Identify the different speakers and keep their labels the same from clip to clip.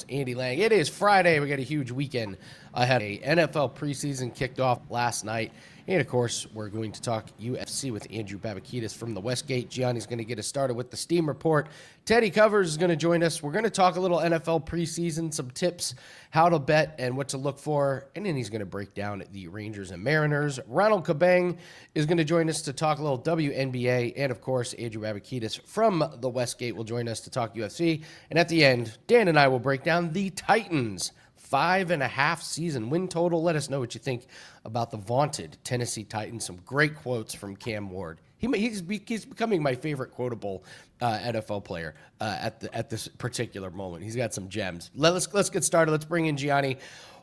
Speaker 1: Andy Lang. It is Friday. We got a huge weekend ahead. A NFL preseason kicked off last night. And, of course, we're going to talk UFC with Andrew Babakitis from the Westgate. Gianni's going to get us started with the Steam Report. Teddy Covers is going to join us. We're going to talk a little NFL preseason, some tips, how to bet and what to look for. And then he's going to break down the Rangers and Mariners. Ronald Cabang is going to join us to talk a little WNBA. And, of course, Andrew Babakitis from the Westgate will join us to talk UFC. And at the end, Dan and I will break down the Titans' 5.5 season win total. Let us know what you think about the vaunted Tennessee Titans. Some great quotes from Cam Ward. He's becoming my favorite quotable NFL player at this particular moment. He's got some gems. Let's get started. Let's bring in Gianni.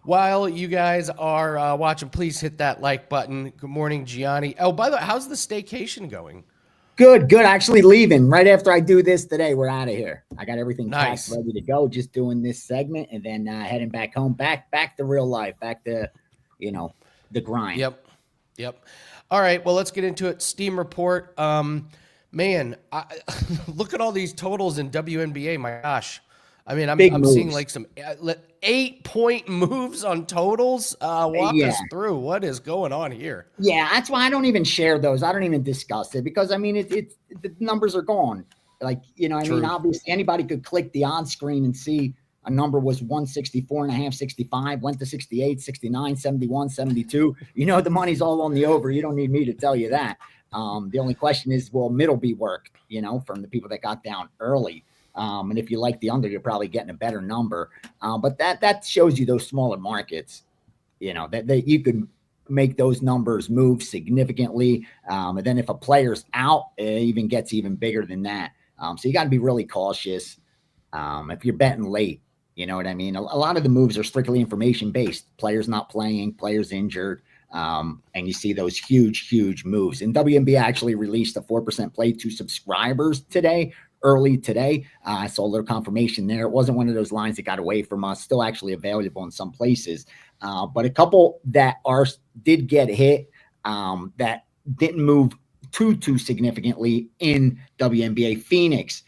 Speaker 1: While you guys are watching, please hit that like button. Good morning, Gianni. Oh, by the way, how's the staycation going?
Speaker 2: Good. Actually leaving right after I do this today. We're out of here. I got everything
Speaker 1: nice,
Speaker 2: ready to go. Just doing this segment and then heading back home, back to real life, back to, the grind.
Speaker 1: Yep. All right. Well, let's get into it. Steam Report. Man, look at all these totals in WNBA. My gosh. I mean, I'm seeing like some 8-point moves on totals. Walk us through what is going on here.
Speaker 2: Yeah, that's why I don't even share those. I don't even discuss it because I mean, the numbers are gone. Like, I mean, obviously anybody could click the on screen and see a number was 164.5, 65, went to 68, 69, 71, 72. The money's all on the over. You don't need me to tell you that. The only question is, will Middleby work, from the people that got down early? And if you like the under, you're probably getting a better number. But that shows you those smaller markets, that you could make those numbers move significantly. And then if a player's out, it even gets even bigger than that. So you got to be really cautious if you're betting late. You know what I mean? A lot of the moves are strictly information based. Players not playing, players injured. And you see those huge moves. And WNBA actually released a 4% play to subscribers early today. I saw a little confirmation there. It wasn't one of those lines that got away from us, still actually available in some places. But a couple that did get hit that didn't move too significantly in WNBA. Phoenix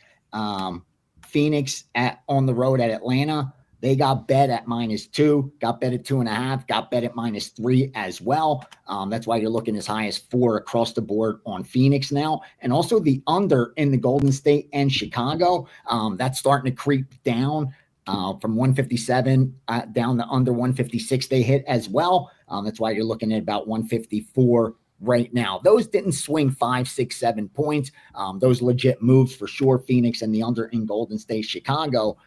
Speaker 2: on the road at Atlanta. They got bet at -2, got bet at 2.5, got bet at -3 as well. That's why you're looking as high as 4 across the board on Phoenix now. And also the under in the Golden State and Chicago. That's starting to creep down from 157 down to under 156 they hit as well. That's why you're looking at about 154 right now. Those didn't swing 5, 6, 7 points. Those legit moves for sure. Phoenix and the under in Golden State, Chicago.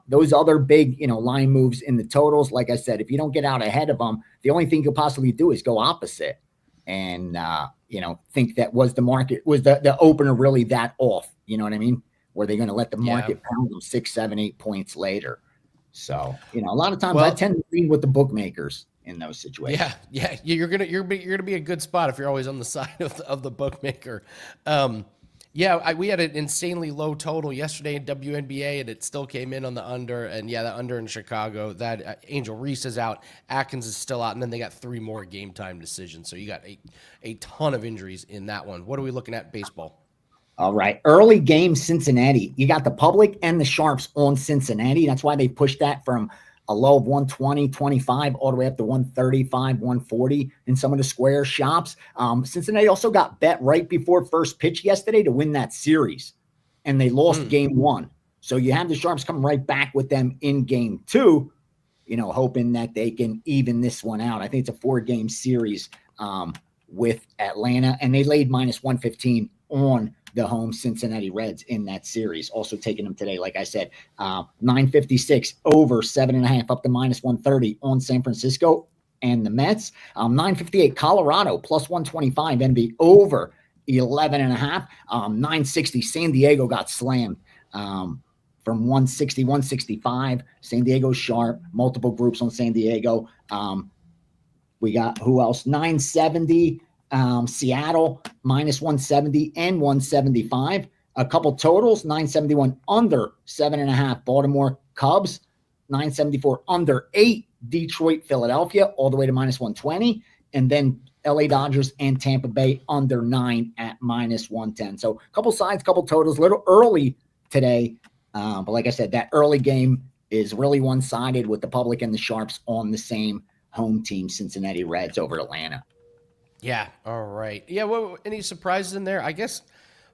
Speaker 2: Those other big, line moves in the totals, like I said, if you don't get out ahead of them, the only thing you could possibly do is go opposite and, think that was the opener really that off? You know what I mean? Were they going to let the market pound them 6, 7, 8 points later? So, a lot of times I tend to lean with the bookmakers in those situations.
Speaker 1: Yeah. You're gonna be a good spot if you're always on the side of the bookmaker. We had an insanely low total yesterday in WNBA, and it still came in on the under. And the under in Chicago. That Angel Reese is out, Atkins is still out, and then they got 3 more game time decisions. So you got a ton of injuries in that one. What are we looking at baseball?
Speaker 2: All right, early game Cincinnati. You got the public and the sharps on Cincinnati. That's why they pushed that from a low of 120.25 all the way up to 135, 140 in some of the square shops. Cincinnati also got bet right before first pitch yesterday to win that series, and they lost game 1. So you have the sharps coming right back with them in game 2, hoping that they can even this one out. I think it's a 4-game series with Atlanta, and they laid -115 on the home Cincinnati Reds in that series. Also taking them today, like I said, 956 over 7.5 up to -130 on San Francisco and the Mets. 958 Colorado +125 NB over 11.5. 960 San Diego got slammed from 160, 165. San Diego sharp, multiple groups on San Diego. We got who else? 970 Seattle -170 and 175. A couple totals: 971 under 7.5 Baltimore Cubs, 974 under 8 Detroit Philadelphia, all the way to -120, and then LA Dodgers and Tampa Bay under 9 at -110. So a couple sides, couple totals, a little early today, but like I said, that early game is really one-sided with the public and the sharps on the same home team, Cincinnati Reds over Atlanta.
Speaker 1: Yeah. All right. Yeah. Well, any surprises in there? I guess,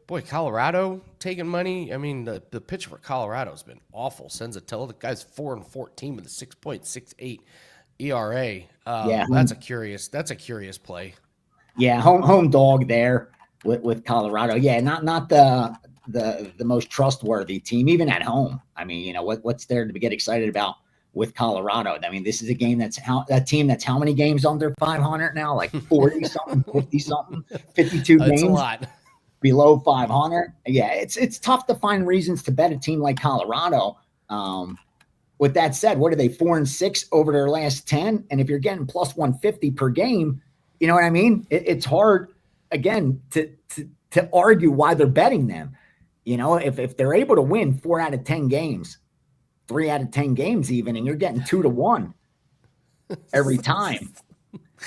Speaker 1: boy, Colorado taking money. I mean, the pitch for Colorado has been awful. Senzatella, the guy's 4-14 with a 6.68 ERA.
Speaker 2: Yeah.
Speaker 1: That's a curious play.
Speaker 2: Yeah. Home dog there with Colorado. Yeah. Not the most trustworthy team, even at home. I mean, you know, what's there to get excited about with Colorado? I mean, this is a game that team that's how many games under 500 now? Like 40 something, 50 something, 52 games.
Speaker 1: That's a lot.
Speaker 2: Below 500. Yeah, it's tough to find reasons to bet a team like Colorado. With that said, what are they, 4-6 over their last 10? And if you're getting plus 150 per game, you know what I mean? It's hard, again, to argue why they're betting them. You know, if they're able to win 4 out of 10 games, 3 out of 10 games even, and you're getting 2-1 every time.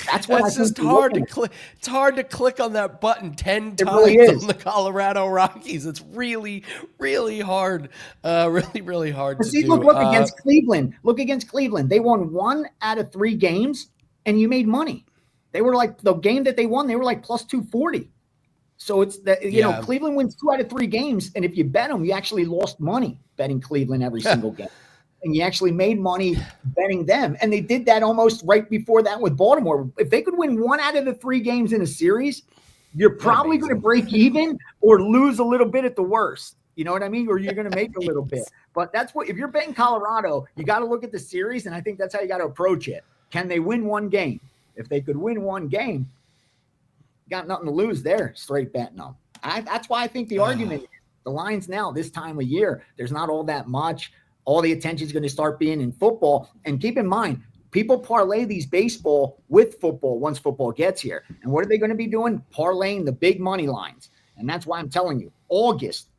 Speaker 2: That's
Speaker 1: just hard to click. It's hard to click on that button 10 times
Speaker 2: really
Speaker 1: on the Colorado Rockies. It's really, really hard. Really hard to do.
Speaker 2: Look against Cleveland. Look against Cleveland. They won 1 out of 3 games, and you made money. They were like, the game that they won, they were like plus 240. So it's that, you know, Cleveland wins 2 out of 3 games, and if you bet them, you actually lost money betting Cleveland every single game. And you actually made money betting them. And they did that almost right before that with Baltimore. If they could win 1 out of the 3 games in a series, you're probably going to break even or lose a little bit at the worst. You know what I mean? Or you're going to make a little bit. But that's what, if you're betting Colorado, you got to look at the series. And I think that's how you got to approach it. Can they win 1 game? If they could win 1 game, got nothing to lose there. Straight betting them. That's why I think the argument is the lines now, this time of year, there's not all that much. All the attention is going to start being in football. And keep in mind, people parlay these baseball with football once football gets here. And what are they going to be doing? Parlaying the big money lines. And that's why I'm telling you, August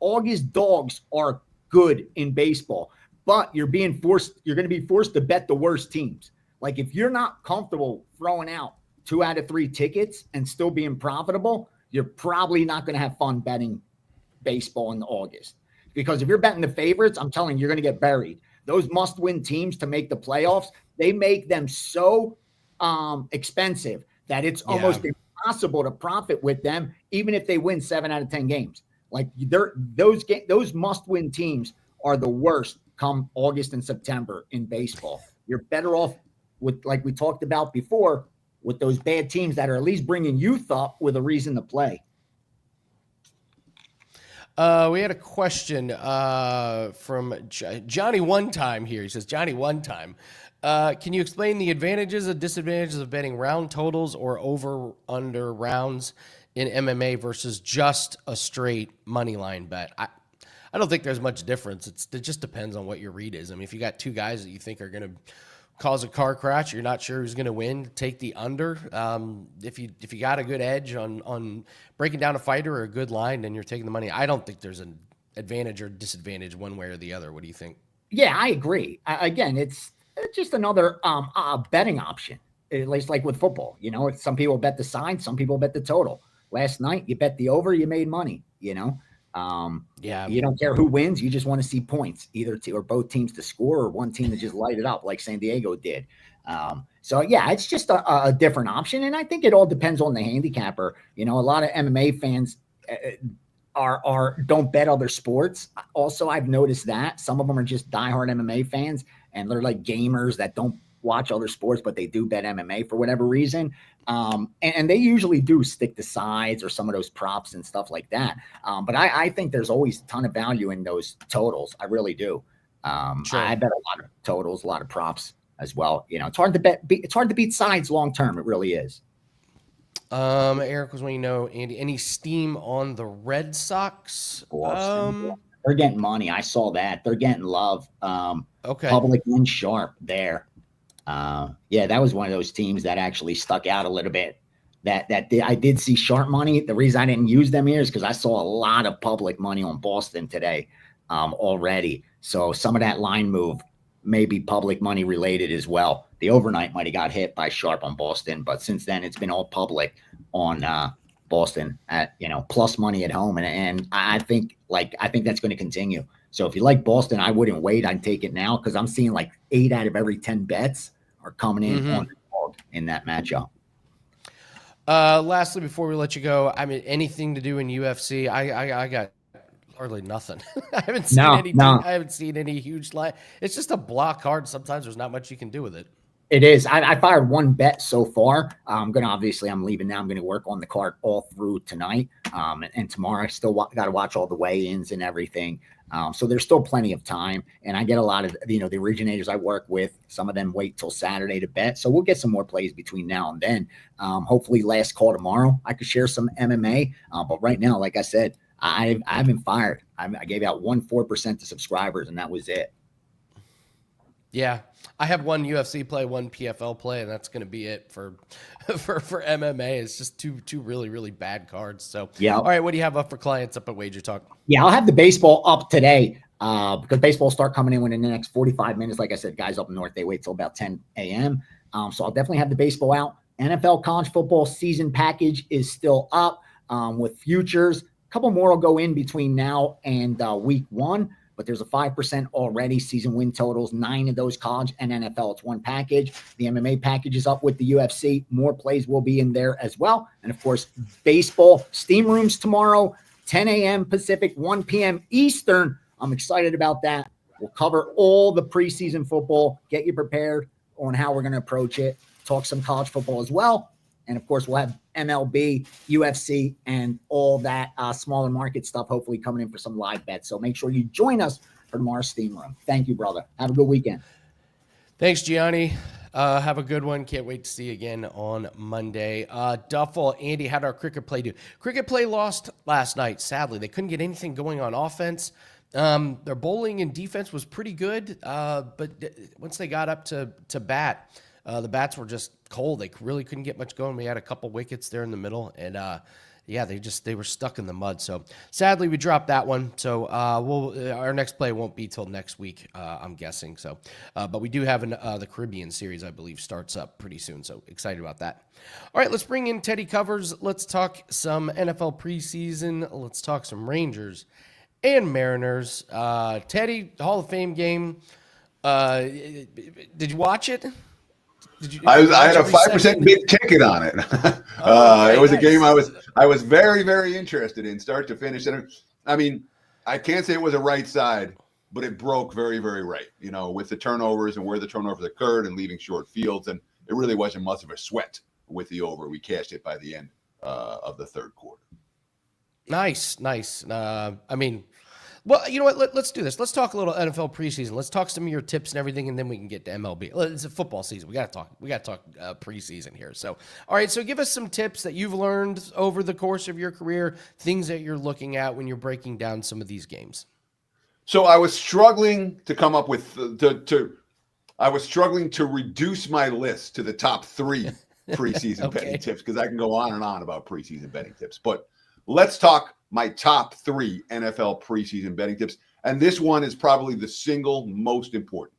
Speaker 2: dogs are good in baseball. But you're going to be forced to bet the worst teams. Like if you're not comfortable throwing out 2 out of 3 tickets and still being profitable, you're probably not going to have fun betting baseball in August. Because if you're betting the favorites, I'm telling you, you're going to get buried. Those must-win teams to make the playoffs, they make them so expensive that it's almost impossible to profit with them, even if they win 7 out of 10 games. Like those must-win teams are the worst come August and September in baseball. You're better off with, like we talked about before, with those bad teams that are at least bringing youth up with a reason to play.
Speaker 1: We had a question from Johnny One Time here. He says, Johnny One Time, can you explain the advantages and disadvantages of betting round totals or over-under rounds in MMA versus just a straight money line bet? I don't think there's much difference. It just depends on what your read is. I mean, if you got 2 guys that you think are going to cause a car crash, you're not sure who's going to win, take the under. If you got a good edge on breaking down a fighter or a good line, then you're taking the money. I don't think there's an advantage or disadvantage one way or the other. What do you think?
Speaker 2: Yeah, I agree. Again, it's just another betting option. At least like with football, you know, some people bet the side, some people bet the total. Last night, you bet the over, you made money, you know. You don't care who wins. You just want to see points, either or both teams to score or one team to just light it up like San Diego did. So yeah, it's just a different option. And I think it all depends on the handicapper. You know, a lot of MMA fans don't bet other sports. Also, I've noticed that some of them are just diehard MMA fans and they're like gamers that don't watch other sports, but they do bet MMA for whatever reason. And they usually do stick to sides or some of those props and stuff like that. But I think there's always a ton of value in those totals. I really do. Sure. I bet a lot of totals, a lot of props as well. You know, it's hard to bet. It's hard to beat sides long term. It really is.
Speaker 1: Eric was wanting to know, Andy, any steam on the Red Sox?
Speaker 2: They're getting money. I saw that. They're getting love.
Speaker 1: Okay.
Speaker 2: Public and sharp there. Yeah, that was one of those teams that actually stuck out a little bit. I did see sharp money. The reason I didn't use them here is because I saw a lot of public money on Boston today already. So some of that line move may be public money related as well. The overnight might have got hit by sharp on Boston, but since then it's been all public on Boston at, you know, plus money at home. And I think that's going to continue. So if you like Boston, I wouldn't wait. I'd take it now because I'm seeing like 8 out of every 10 bets are coming in on the dog in that matchup.
Speaker 1: Lastly, before we let you go, I mean, anything to do in UFC? I got hardly nothing. I haven't seen I haven't seen any huge line. It's just a block card. Sometimes there's not much you can do with it.
Speaker 2: It is. I fired one bet so far. I'm leaving now. I'm going to work on the card all through tonight. And tomorrow I still got to watch all the weigh-ins and everything. So there's still plenty of time. And I get a lot of, the originators I work with, some of them wait till Saturday to bet. So we'll get some more plays between now and then. Hopefully last call tomorrow, I could share some MMA. But right now, like I said, I haven't fired. I gave out 4% to subscribers and that was it.
Speaker 1: Yeah. I have one UFC play, one PFL play, and that's going to be it for MMA. It's just two really, really bad cards. So,
Speaker 2: yeah.
Speaker 1: All right, what do you have up for clients up at WagerTalk?
Speaker 2: Yeah, I'll have the baseball up today because baseball start coming in within the next 45 minutes. Like I said, guys up north, they wait till about 10 a.m. So I'll definitely have the baseball out. NFL college football season package is still up with futures. A couple more will go in between now and week 1. But there's a 5% already season win totals, 9 of those college and NFL. It's one package. The MMA package is up with the UFC. More plays will be in there as well. And of course, baseball steam rooms tomorrow, 10 a.m. Pacific, 1 p.m. Eastern. I'm excited about that. We'll cover all the preseason football, get you prepared on how we're going to approach it, talk some college football as well. And of course, we'll have MLB, UFC, and all that smaller market stuff hopefully coming in for some live bets. So make sure you join us for tomorrow's steam room. Thank you, brother. Have a good weekend.
Speaker 1: Thanks, Gianni. Have a good one. Can't wait to see you again on Monday. Duffel, Andy, how did our cricket play do? Cricket play lost last night, sadly. They couldn't get anything going on offense. Their bowling and defense was pretty good, but once they got up to bat, the bats were just cold. They really couldn't get much going. We had a couple wickets there in the middle, and they were stuck in the mud. So sadly, we dropped that one. So our next play won't be till next week, I'm guessing. So, but we do have the Caribbean series, I believe, starts up pretty soon. So excited about that. All right, let's bring in Teddy Covers. Let's talk some NFL preseason. Let's talk some Rangers and Mariners. Teddy, Hall of Fame game. Did you watch it?
Speaker 3: I had a 5% big ticket on it. It was a game I was very, very interested in, start to finish. And I mean, I can't say it was a right side, but it broke very, very right. With the turnovers and where the turnovers occurred and leaving short fields, and it really wasn't much of a sweat with the over. We cashed it by the end of the third quarter.
Speaker 1: Nice. Well, you know what? Let's do this. Let's talk a little NFL preseason. Let's talk some of your tips and everything, and then we can get to MLB. It's a football season. We got to talk preseason here. So, all right. So, give us some tips that you've learned over the course of your career, things that you're looking at when you're breaking down some of these games.
Speaker 3: So, I was struggling to come up with I was struggling to reduce my list to the top 3 preseason betting tips because I can go on and on about preseason betting tips. But let's talk my top 3 NFL preseason betting tips. And this one is probably the single most important.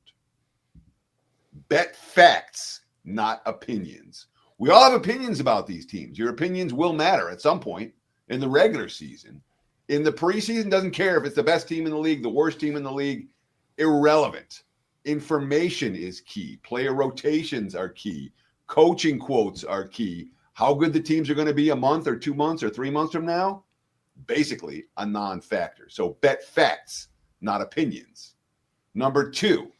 Speaker 3: Bet facts, not opinions. We all have opinions about these teams. Your opinions will matter at some point in the regular season. In the preseason, doesn't care if it's the best team in the league, the worst team in the league. Irrelevant. Information is key. Player rotations are key. Coaching quotes are key. How good the teams are going to be a month or 2 months or 3 months from now, basically a non-factor. So bet facts, not opinions. Number 2,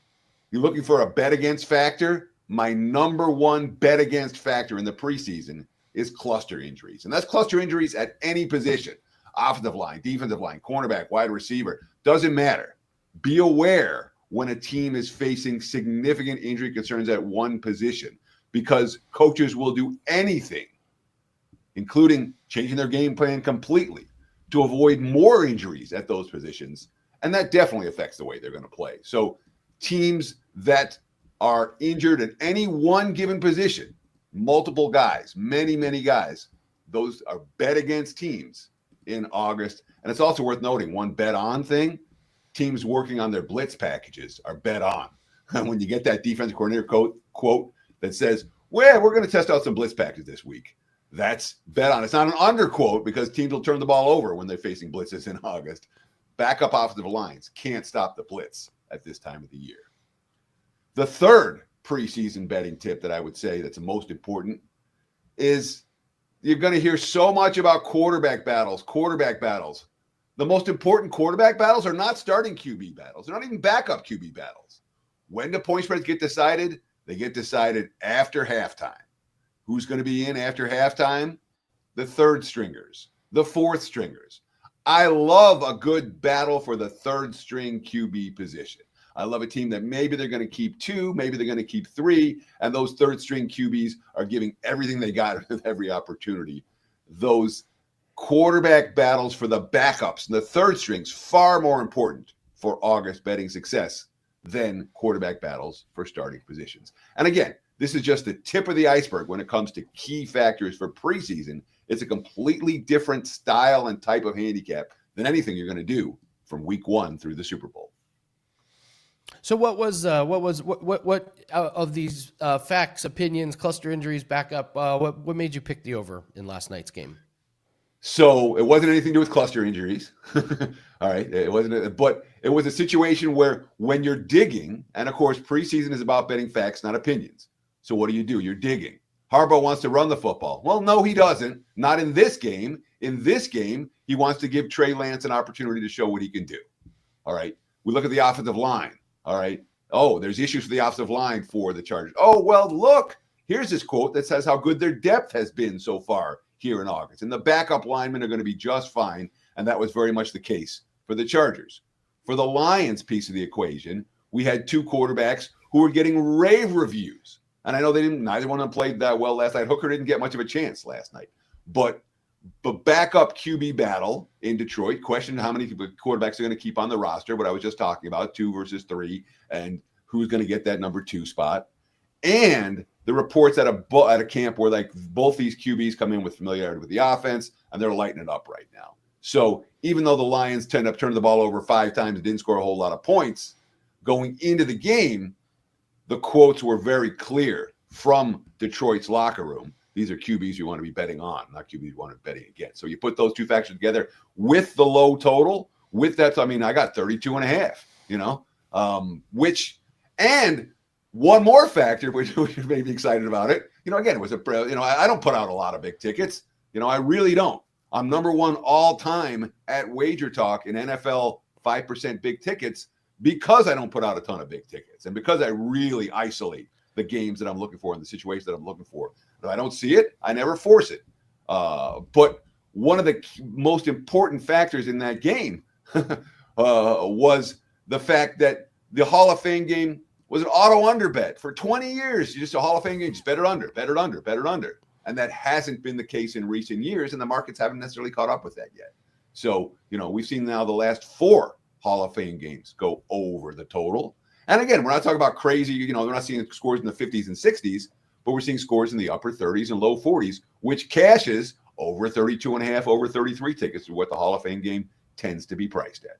Speaker 3: you're looking for a bet against factor. My number 1 bet against factor in the preseason is cluster injuries. And that's cluster injuries at any position. Offensive line, defensive line, cornerback, wide receiver. Doesn't matter. Be aware when a team is facing significant injury concerns at one position, because coaches will do anything, including changing their game plan completely, to avoid more injuries at those positions. And that definitely affects the way they're going to play. So teams that are injured at any one given position, multiple guys, many guys, those are bet against teams in August. And it's also worth noting, one bet on thing, teams working on their blitz packages are bet on. And when you get that defensive coordinator quote that says, well, we're going to test out some blitz packages this week, that's bet on. It's not an underquote because teams will turn the ball over when they're facing blitzes in August. backup offensive lines can't stop the blitz at this time of the year. The third preseason betting tip that I would say that's the most important is you're going to hear so much about quarterback battles. The most important quarterback battles are not starting QB battles. They're not even backup QB battles. When the point spreads get decided, they get decided after halftime. Who's going to be in after halftime? The third stringers, the fourth stringers. I love a good battle for the third string QB position. I love a team that maybe they're going to keep 2, maybe they're going to keep 3, and those third string QBs are giving everything they got with every opportunity. Those quarterback battles for the backups and the third strings, far more important for August betting success than quarterback battles for starting positions. And again, this is just the tip of the iceberg when it comes to key factors for preseason. It's a completely different style and type of handicap than anything you're going to do from week 1 through the Super Bowl.
Speaker 1: So what of these facts, opinions, cluster injuries, backup, what made you pick the over in last night's game?
Speaker 3: So it wasn't anything to do with cluster injuries. All right. It wasn't, but it was a situation where when you're digging, and of course, preseason is about betting facts, not opinions. So what do? You're digging. Harbaugh wants to run the football. Well, no, he doesn't. Not in this game. In this game, he wants to give Trey Lance an opportunity to show what he can do. All right. We look at the offensive line. All right. Oh, there's issues with the offensive line for the Chargers. Oh, well, look, here's this quote that says how good their depth has been so far here in August. And the backup linemen are going to be just fine. And that was very much the case for the Chargers. For the Lions piece of the equation, we had 2 quarterbacks who were getting rave reviews. And I know neither one of them played that well last night. Hooker didn't get much of a chance last night. But the backup QB battle in Detroit, questioned how many quarterbacks are going to keep on the roster, what I was just talking about, 2 versus 3, and who's going to get that number 2 spot. And the reports at a camp where like both these QBs come in with familiarity with the offense, and they're lighting it up right now. So even though the Lions tend up turning the ball over 5 times and didn't score a whole lot of points, going into the game, the quotes were very clear from Detroit's locker room. These are QBs you want to be betting on, not QBs you want to be betting against. So you put those 2 factors together with the low total, with that, I mean, I got 32.5, which, and one more factor, which made me excited about it. Again, it was I don't put out a lot of big tickets. I really don't. I'm number 1 all time at WagerTalk in NFL 5% big tickets because I don't put out a ton of big tickets and because I really isolate the games that I'm looking for and the situations that I'm looking for. If I don't see it, I never force it. But one of the most important factors in that game was the fact that the Hall of Fame game was an auto under bet for 20 years. You just a Hall of Fame game, just bet it under. And that hasn't been the case in recent years, and the markets haven't necessarily caught up with that yet. So, we've seen now the last 4 Hall of Fame games go over the total. And again, we're not talking about crazy, we're not seeing scores in the 50s and 60s, but we're seeing scores in the upper 30s and low 40s, which cashes over 32.5, over 33 tickets to what the Hall of Fame game tends to be priced at.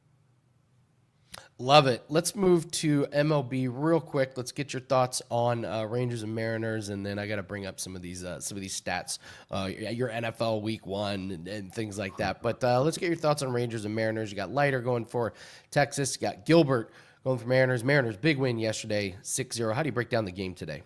Speaker 1: Love it. Let's move to MLB real quick. Let's get your thoughts on Rangers and Mariners, and then I got to bring up some of these stats, your NFL Week 1 and things like that. But let's get your thoughts on Rangers and Mariners. You got Leiter going for Texas. You got Gilbert going for Mariners. Mariners, big win yesterday, 6-0. How do you break down the game today?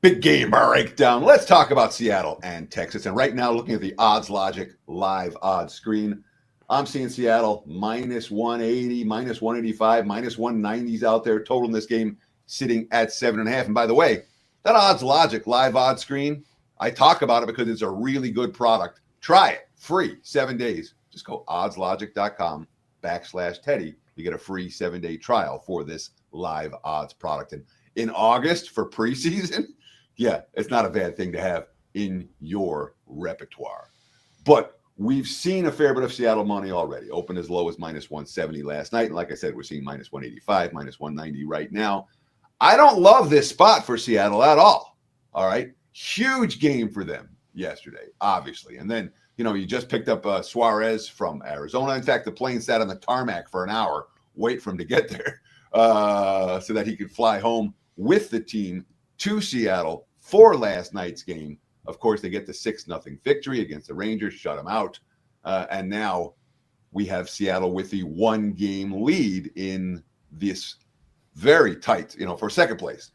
Speaker 3: Big game breakdown. Let's talk about Seattle and Texas. And right now, looking at the Odds Logic live odds screen, I'm seeing Seattle minus 180, minus 185, minus 190s out there. Total in this game sitting at 7.5. And by the way, that Odds Logic live odds screen, I talk about it because it's a really good product. Try it free 7 days. Just go oddslogic.com/Teddy. You get a free 7-day trial for this live odds product. And in August for preseason, yeah, it's not a bad thing to have in your repertoire. But we've seen a fair bit of Seattle money already. Opened as low as minus 170 last night. And like I said, we're seeing minus 185, minus 190 right now. I don't love this spot for Seattle at all. All right. Huge game for them yesterday, obviously. And then, you just picked up Suarez from Arizona. In fact, the plane sat on the tarmac for an hour, wait for him to get there so that he could fly home with the team to Seattle for last night's game. Of course, they get the 6-0 victory against the Rangers, shut them out. And now we have Seattle with the 1-game lead in this very tight, for second place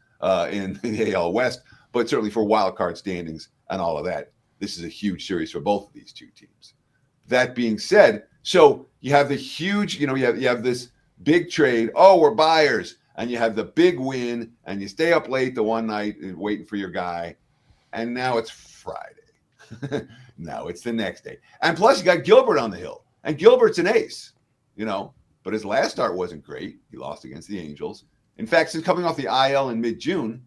Speaker 3: in the AL West, but certainly for wild card standings and all of that. This is a huge series for both of these two teams. That being said, so you have the huge, you have this big trade. Oh, we're buyers. And you have the big win, and you stay up late the one night waiting for your guy. And now it's Friday. Now it's the next day. And plus, you got Gilbert on the hill. And Gilbert's an ace, but his last start wasn't great. He lost against the Angels. In fact, since coming off the IL in mid-June,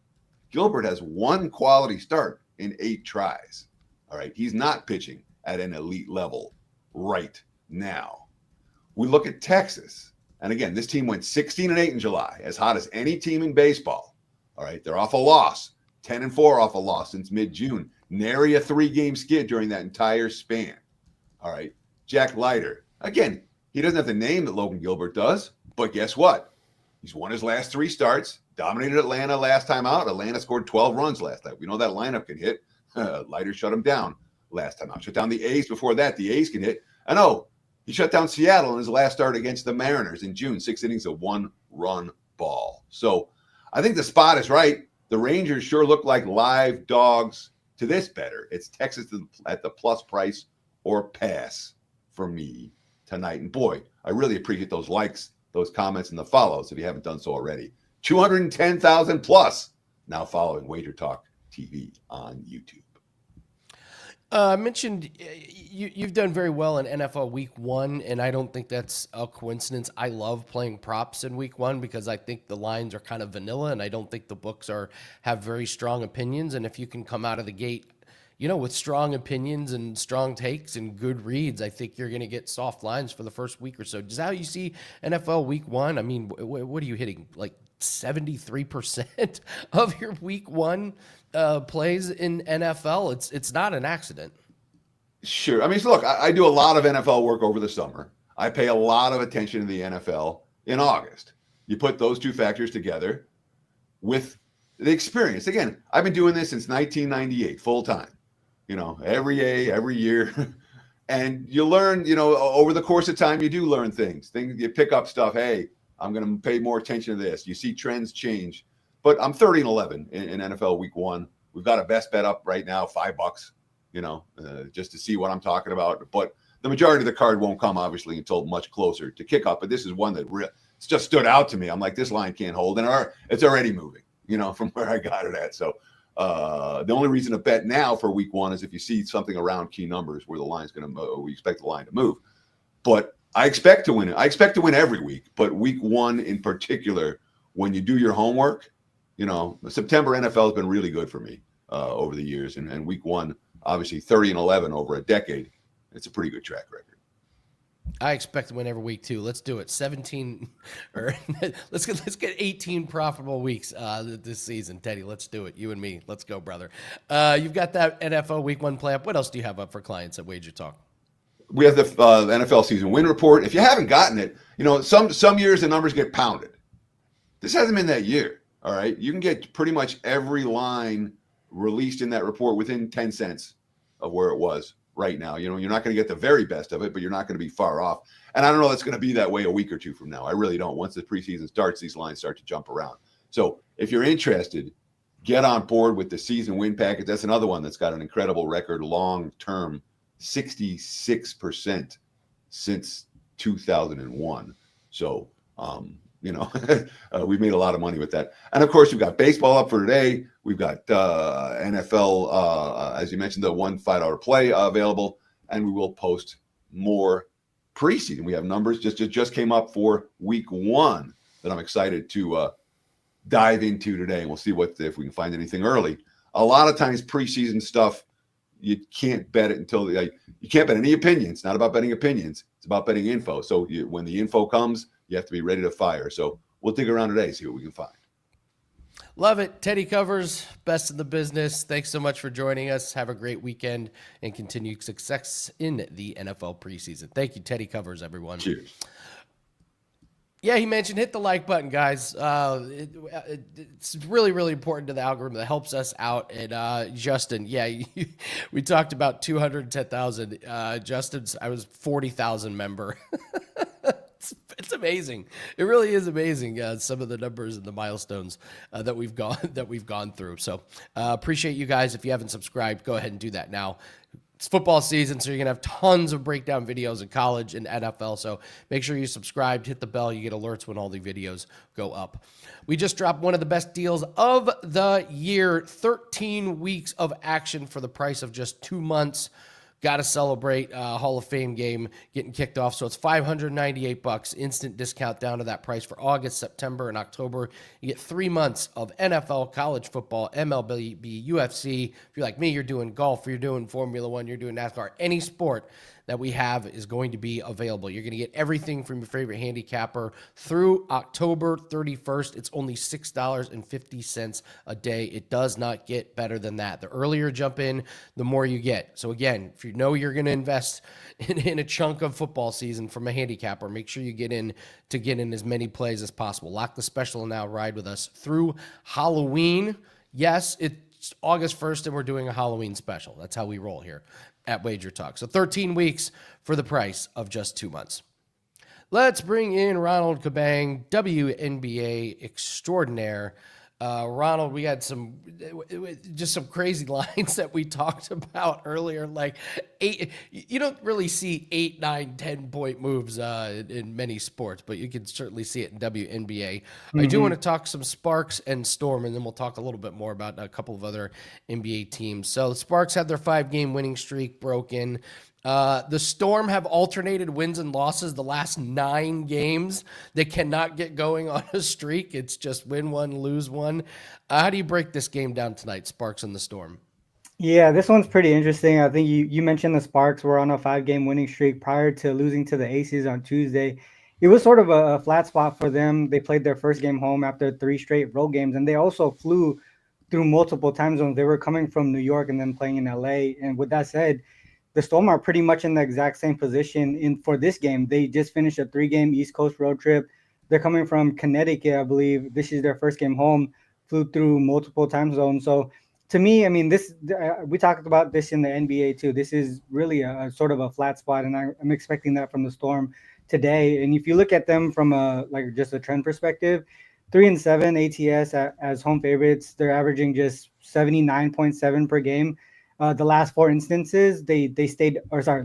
Speaker 3: Gilbert has one quality start in 8 tries. All right. He's not pitching at an elite level right now. We look at Texas. And again, this team went 16-8 in July, as hot as any team in baseball. All right. They're off a loss, 10-4 off a loss since mid-June. Nary a 3-game skid during that entire span. All right. Jack Leiter. Again, he doesn't have the name that Logan Gilbert does, but guess what? He's won his last 3 starts, dominated Atlanta last time out. Atlanta scored 12 runs last night. We know that lineup can hit. Leiter shut him down last time out. Shut down the A's before that. The A's can hit. I know. He shut down Seattle in his last start against the Mariners in June, 6 innings of 1-run ball. So I think the spot is right. The Rangers sure look like live dogs to this better. It's Texas at the plus price or pass for me tonight. And boy, I really appreciate those likes, those comments, and the follows if you haven't done so already. 210,000 plus now following Wager Talk TV on YouTube.
Speaker 1: I mentioned you've done very well in NFL Week 1, and I don't think that's a coincidence. I love playing props in Week 1 because I think the lines are kind of vanilla, and I don't think the books have very strong opinions. And if you can come out of the gate, with strong opinions and strong takes and good reads, I think you're going to get soft lines for the first week or so. Is that how you see NFL Week 1? I mean, what are you hitting? Like 73% of your Week 1 plays in NFL. It's not an accident.
Speaker 3: Sure. I mean, look, I do a lot of NFL work over the summer. I pay a lot of attention to the NFL in August. You put those two factors together with the experience. Again, I've been doing this since 1998, full time, every day, every year. And you learn, over the course of time, you do learn things. You pick up stuff. Hey, I'm going to pay more attention to this. You see trends change. But I'm 30-11 in NFL Week 1. We've got a best bet up right now, $5, just to see what I'm talking about. But the majority of the card won't come, obviously, until much closer to kickoff. But this is one that it's just stood out to me. I'm like, this line can't hold. And it's already moving, from where I got it at. So the only reason to bet now for Week 1 is if you see something around key numbers where the line's going to we expect the line to move. But I expect to win it. I expect to win every week. But Week 1 in particular, when you do your homework, September NFL has been really good for me over the years. And Week 1, obviously 30-11 over a decade. It's a pretty good track record.
Speaker 1: I expect to win every week too. Let's do it. 17 or let's get 18 profitable weeks this season, Teddy. Let's do it. You and me. Let's go, brother. You've got that NFL Week 1 play up. What else do you have up for clients at Wager Talk?
Speaker 3: We have the NFL season win report. If you haven't gotten it, some years the numbers get pounded. This hasn't been that year. All right. You can get pretty much every line released in that report within 10 cents of where it was right now. You're not going to get the very best of it, but you're not going to be far off. And I don't know that's going to be that way a week or two from now. I really don't. Once the preseason starts, these lines start to jump around. So if you're interested, get on board with the season win package. That's another one that's got an incredible record, long-term, 66% since 2001. So, we've made a lot of money with that. And of course, we've got baseball up for today. We've got NFL, as you mentioned, the $1 $5 play available, and we will post more preseason. We have numbers just came up for Week 1 that I'm excited to dive into today. And we'll see if we can find anything early. A lot of times preseason stuff, you can't bet it until you can't bet any opinions. It's not about betting opinions. It's about betting info. So when the info comes, you have to be ready to fire. So we'll dig around today, see what we can find.
Speaker 1: Love it. Teddy Covers, best in the business. Thanks so much for joining us. Have a great weekend and continued success in the NFL preseason. Thank you, Teddy Covers, everyone.
Speaker 3: Cheers.
Speaker 1: Yeah, he mentioned hit the like button, guys. It's really, really important to the algorithm that helps us out. And Justin, yeah, we talked about 210,000. Justin's, I was 40,000 member. It's amazing. It really is amazing. Some of the numbers and the milestones that we've gone through. So appreciate you guys. If you haven't subscribed, go ahead and do that now. It's football season, so you're going to have tons of breakdown videos in college and NFL. So make sure you subscribe, hit the bell. You get alerts when all the videos go up. We just dropped one of the best deals of the year, 13 weeks of action for the price of just 2 months. Got to celebrate Hall of Fame game getting kicked off. So it's $598, instant discount down to that price for August, September, and October. You get 3 months of NFL, college football, MLB, UFC. If you're like me, you're doing golf, you're doing Formula One, you're doing NASCAR. Any sport that we have is going to be available. You're going to get everything from your favorite handicapper through October 31st. It's only $6.50 a day. It does not get better than that. The earlier you jump in, the more you get. So again, if you know you're going to invest in a chunk of football season from a handicapper, make sure you get in as many plays as possible. Lock the special now. Ride with us through Halloween. Yes, it's August 1st, and we're doing a Halloween special. That's how we roll here at WagerTalk. So 13 weeks for the price of just 2 months. Let's bring in Ronald Cabang, WNBA extraordinaire. Ronald, we had some crazy lines that we talked about earlier. Like you don't really see 8, 9, 10-point moves in many sports, but you can certainly see it in WNBA. I do want to talk some Sparks and Storm, and then we'll talk a little bit more about a couple of other NBA teams. So the Sparks had their 5-game winning streak broken. The Storm have alternated wins and losses the last 9 games. They cannot get going on a streak. It's just win one, lose one. How do you break this game down tonight, Sparks and the Storm?
Speaker 4: Yeah, this one's pretty interesting. I think you mentioned the Sparks were on a 5-game winning streak prior to losing to the Aces on Tuesday. It was sort of a flat spot for them. They played their first game home after 3 straight road games, and they also flew through multiple time zones. They were coming from New York and then playing in LA. And with that said, the Storm are pretty much in the exact same position for this game. They just finished a 3-game East Coast road trip. They're coming from Connecticut, I believe. This is their first game home, flew through multiple time zones. So to me, I mean, we talked about this in the NBA too. This is really a sort of a flat spot, and I'm expecting that from the Storm today. And if you look at them from just a trend perspective, 3-7 ATS as home favorites, they're averaging just 79.7 per game. The last 4 instances,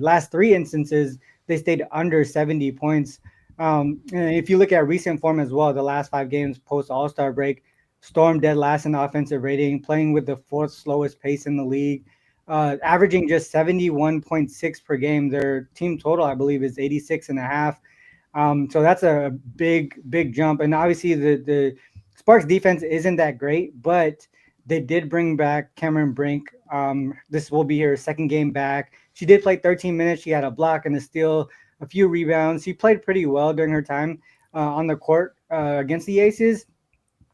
Speaker 4: last 3 instances, they stayed under 70 points. And if you look at recent form as well, the last 5 games post All-Star break, Storm dead last in offensive rating, playing with the 4th slowest pace in the league, averaging just 71.6 per game. Their team total, I believe, is 86.5. So that's a big jump. And obviously the Sparks defense isn't that great, but they did bring back Cameron Brink. This will be her 2nd game back. She did play 13 minutes. She had a block and a steal, a few rebounds. She played pretty well during her time on the court against the Aces.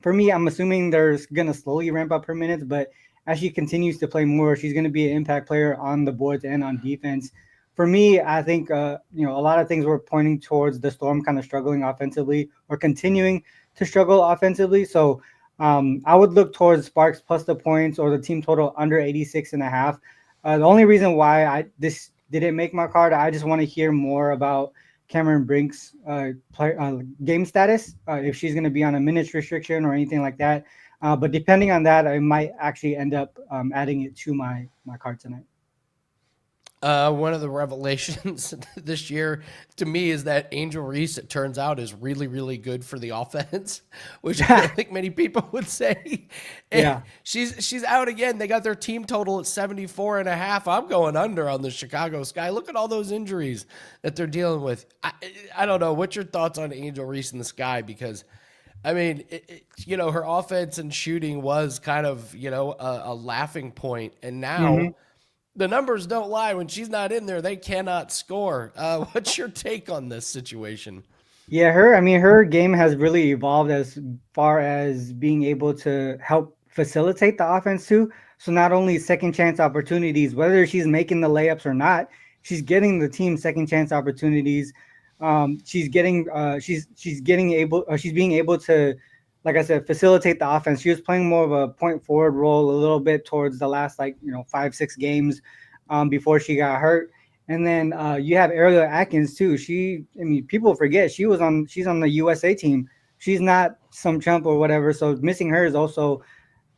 Speaker 4: For me, I'm assuming they're going to slowly ramp up her minutes, but as she continues to play more, she's going to be an impact player on the boards and on defense. For me, I think a lot of things were pointing towards the Storm kind of struggling offensively or continuing to struggle offensively. So I would look towards Sparks plus the points or the team total under 86.5. The only reason why this didn't make my card, I just want to hear more about Cameron Brink's game status, if she's going to be on a minutes restriction or anything like that. But depending on that, I might actually end up adding it to my card tonight.
Speaker 1: One of the revelations this year to me is that Angel Reese, it turns out, is really, really good for the offense, which I don't think many people would say. And yeah, she's out again. They got their team total at 74.5. I'm going under on the Chicago Sky. Look at all those injuries that they're dealing with. I don't know. What's your thoughts on Angel Reese in the Sky? Because I mean, her offense and shooting was kind of, a laughing point, and now. The numbers don't lie. When she's not in there, they cannot score. What's your take on this situation?
Speaker 4: Yeah, her game has really evolved as far as being able to help facilitate the offense too. So not only second chance opportunities, whether she's making the layups or not, she's getting the team second chance opportunities. She's being able to, like I said, facilitate the offense. She was playing more of a point forward role a little bit towards the last 5-6 games before she got hurt. And then you have Ariel Atkins too. People forget she's on the USA team. She's not some chump or whatever. So missing her is also,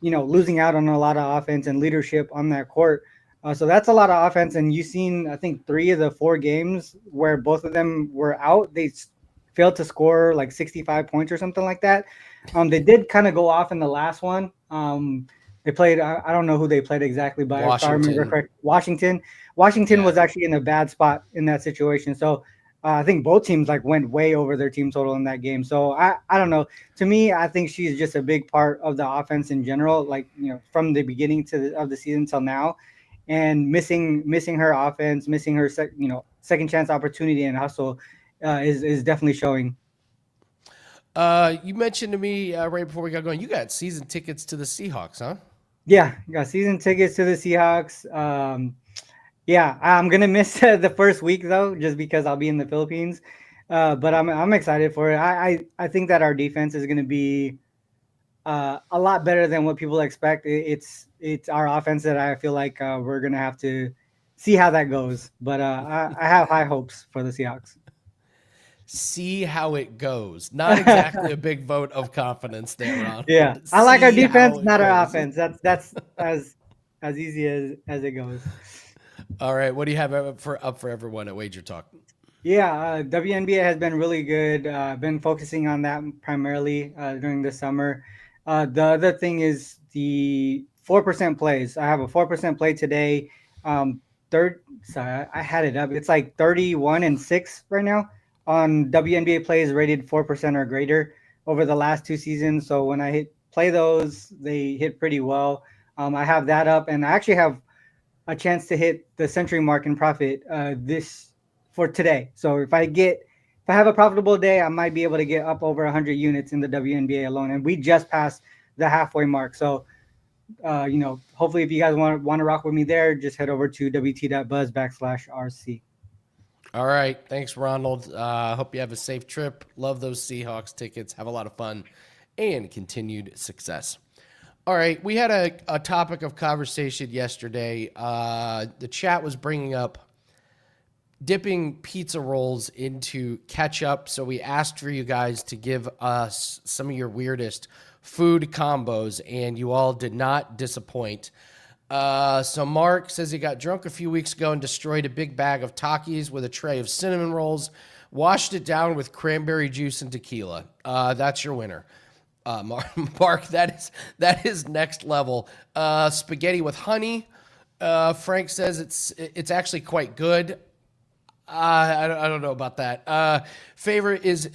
Speaker 4: losing out on a lot of offense and leadership on that court. So that's a lot of offense. And you've seen, I think, 3 of the 4 games where both of them were out. They failed to score like 65 points or something like that. They did kind of go off in the last one. They played, I don't know who they played exactly, but if I remember correct, Washington. Washington was actually in a bad spot in that situation. So I think both teams went way over their team total in that game. So I don't know. To me, I think she's just a big part of the offense in general, from the beginning of the season till now. And missing her offense, missing her second chance opportunity and hustle is definitely showing.
Speaker 1: You mentioned to me right before we got going, you got season tickets to the Seahawks, huh?
Speaker 4: Yeah, got season tickets to the Seahawks. Yeah, I'm gonna miss the first week though, just because I'll be in the Philippines. But I'm excited for it. I think that our defense is gonna be a lot better than what people expect. It's our offense that I feel like we're gonna have to see how that goes. But I have high hopes for the Seahawks.
Speaker 1: See how it goes. Not exactly a big vote of confidence there, Ron.
Speaker 4: Yeah, I like our defense, not our offense. That's as easy as it goes.
Speaker 1: All right, what do you have up for everyone at WagerTalk?
Speaker 4: Yeah, WNBA has been really good. Been focusing on that primarily during the summer. The other thing is the 4% plays. I have a 4% play today. Sorry, I had it up. It's like 31-6 right now on WNBA plays rated 4% or greater over the last 2 seasons. So when I play those, they hit pretty well. I have that up, and I actually have a chance to hit the century mark in profit for today. So if I have a profitable day, I might be able to get up over 100 units in the WNBA alone. And we just passed the halfway mark. So, hopefully if you guys want to rock with me there, just head over to wt.buzz/RC.
Speaker 1: All right. Thanks, Ronald. Hope you have a safe trip. Love those Seahawks tickets. Have a lot of fun and continued success. All right. We had a topic of conversation yesterday. The chat was bringing up dipping pizza rolls into ketchup. So we asked for you guys to give us some of your weirdest food combos, and you all did not disappoint. So Mark says he got drunk a few weeks ago and destroyed a big bag of Takis with a tray of cinnamon rolls, washed it down with cranberry juice and tequila. That's your winner. Mark, that is next level. Spaghetti with honey. Frank says it's actually quite good. I don't know about that. Favorite is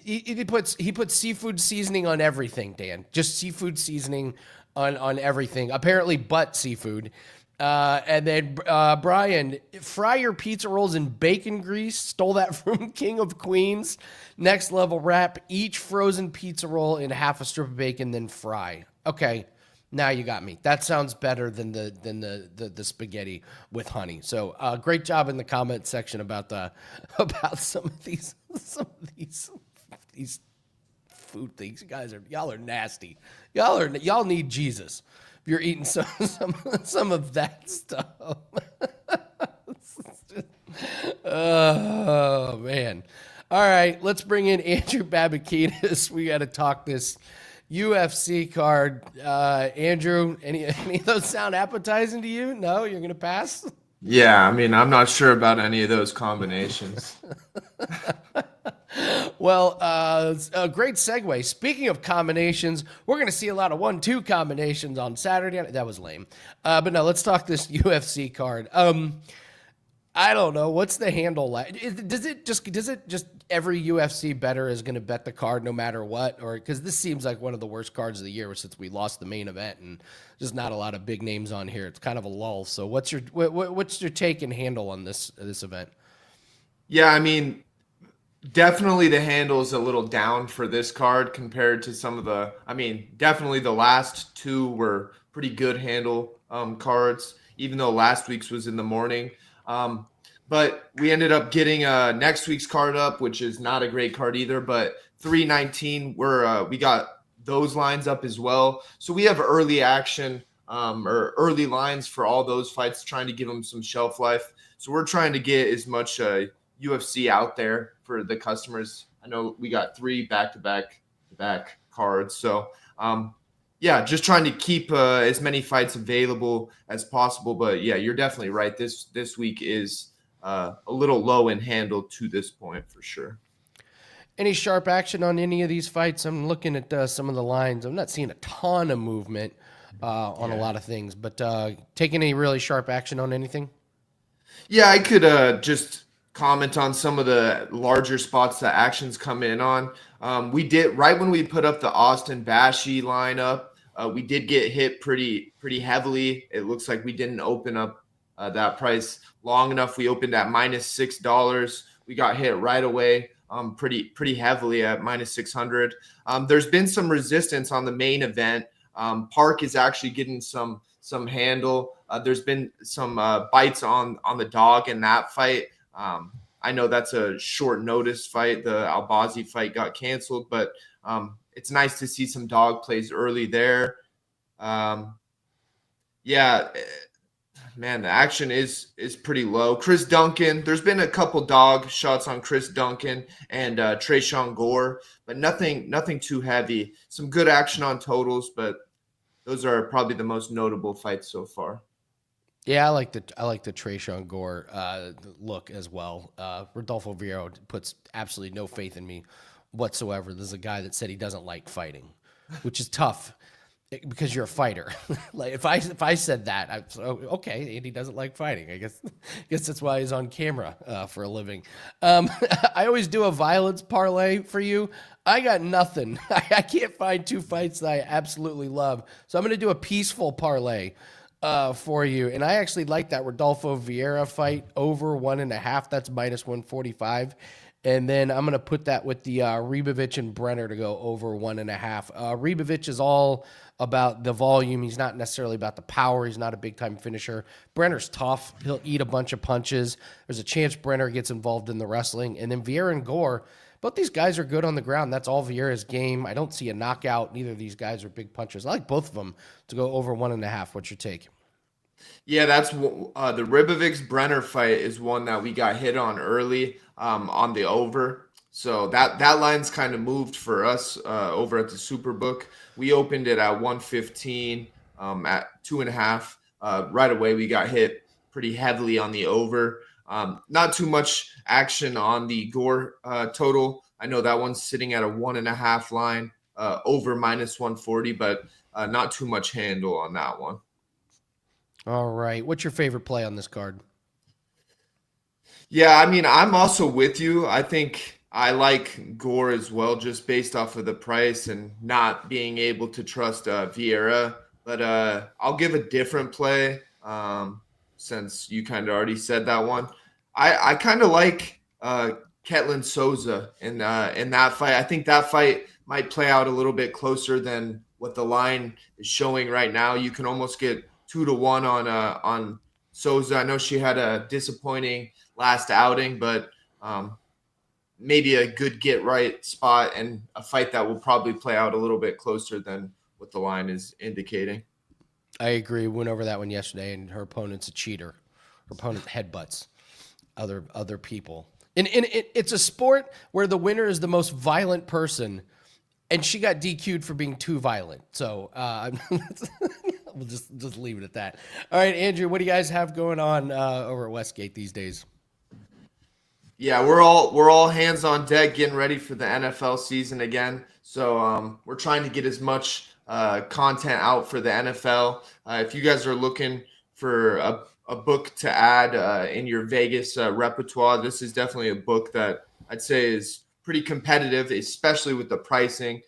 Speaker 1: he puts seafood seasoning on everything, Dan. Just seafood seasoning on everything. Apparently, but seafood. And then Brian, fry your pizza rolls in bacon grease. Stole that from King of Queens. Next level, wrap each frozen pizza roll in half a strip of bacon, then fry. Okay. Now you got me. That sounds better than the spaghetti with honey. So great job in the comment section about some of these food things. Y'all are nasty. Y'all need Jesus if you're eating some of that stuff. Oh man. All right, let's bring in Andrew Babakitis. We got to talk this UFC card. Andrew, any of those sound appetizing to you? No, you're going to pass?
Speaker 5: Yeah, I mean, I'm not sure about any of those combinations.
Speaker 1: Well, a great segue. Speaking of combinations, we're going to see a lot of 1-2 combinations on Saturday. That was lame. But no, let's talk this UFC card. I don't know. What's the handle like? Does it just every UFC bettor is going to bet the card no matter what? Or because this seems like one of the worst cards of the year since we lost the main event and just not a lot of big names on here. It's kind of a lull. So what's your take and handle on this event?
Speaker 5: Yeah, I mean, definitely the handle is a little down for this card compared to some of the. I mean, definitely the last 2 were pretty good handle cards, even though last week's was in the morning. But we ended up getting next week's card up, which is not a great card either. But 319, we got those lines up as well. So we have early action or early lines for all those fights, trying to give them some shelf life. So we're trying to get as much UFC out there for the customers. I know we got 3 back-to-back cards. So, yeah, just trying to keep as many fights available as possible. But, yeah, you're definitely right. This week is a little low in handle to this point for sure.
Speaker 1: Any sharp action on any of these fights? I'm looking at some of the lines. I'm not seeing a ton of movement on a lot of things, but taking any really sharp action on anything?
Speaker 5: Yeah, I could just comment on some of the larger spots that actions come in on. We did, right when we put up the Austin Bashy lineup, we did get hit pretty heavily. It looks like we didn't open up that price long enough. We opened at -$6. We got hit right away pretty heavily at -600. There's been some resistance on the main event. Park is actually getting some handle. There's been some bites on the dog in that fight. I know that's a short notice fight. The Albazi fight got canceled, but it's nice to see some dog plays early there. Yeah, man, the action is pretty low. Chris Duncan, there's been a couple dog shots on Chris Duncan and Trayshawn Gore, but nothing too heavy. Some good action on totals, but those are probably the most notable fights so far.
Speaker 1: Yeah, I like the Trayshawn Gore look as well. Rodolfo Vieira puts absolutely no faith in me whatsoever. This is a guy that said he doesn't like fighting, which is tough because you're a fighter. Like if I said that, okay, and he doesn't like fighting. I guess that's why he's on camera for a living. I always do a violence parlay for you. I got nothing. I can't find 2 fights that I absolutely love, so I'm going to do a peaceful parlay for you. And I actually like that Rodolfo Vieira fight over 1.5. That's -145. And then I'm going to put that with the Ribovic and Brenner to go over 1.5. Ribovic is all about the volume. He's not necessarily about the power. He's not a big-time finisher. Brenner's tough. He'll eat a bunch of punches. There's a chance Brenner gets involved in the wrestling. And then Vieira and Gore, both these guys are good on the ground. That's all Vieira's game. I don't see a knockout. Neither of these guys are big punchers. I like both of them to go over 1.5. What's your take?
Speaker 5: Yeah, that's the Ribovic-Brenner fight is one that we got hit on early on the over. So that line's kind of moved for us over at the SuperBook. We opened it at 115 at 2.5. Right away, we got hit pretty heavily on the over. Not too much action on the Gore total. I know that one's sitting at a 1.5 line over -140, but not too much handle on that one.
Speaker 1: All right. What's your favorite play on this card?
Speaker 5: Yeah, I mean, I'm also with you. I think I like Gore as well, just based off of the price and not being able to trust Vieira. But I'll give a different play since you kind of already said that one. I kind of like Ketlin Souza in that fight. I think that fight might play out a little bit closer than what the line is showing right now. You can almost get 2-1 on Souza. I know she had a disappointing last outing, but maybe a good get right spot and a fight that will probably play out a little bit closer than what the line is indicating.
Speaker 1: I agree. We went over that one yesterday, and her opponent's a cheater. Her opponent headbutts other people. And it's a sport where the winner is the most violent person, and she got DQ'd for being too violent. So we'll just leave it at that. All right, Andrew, what do you guys have going on over at Westgate these days?
Speaker 5: Yeah, we're all hands on deck getting ready for the NFL season again. So we're trying to get as much content out for the NFL. If you guys are looking for a book to add in your Vegas repertoire, this is definitely a book that I'd say is pretty competitive, especially with the pricing.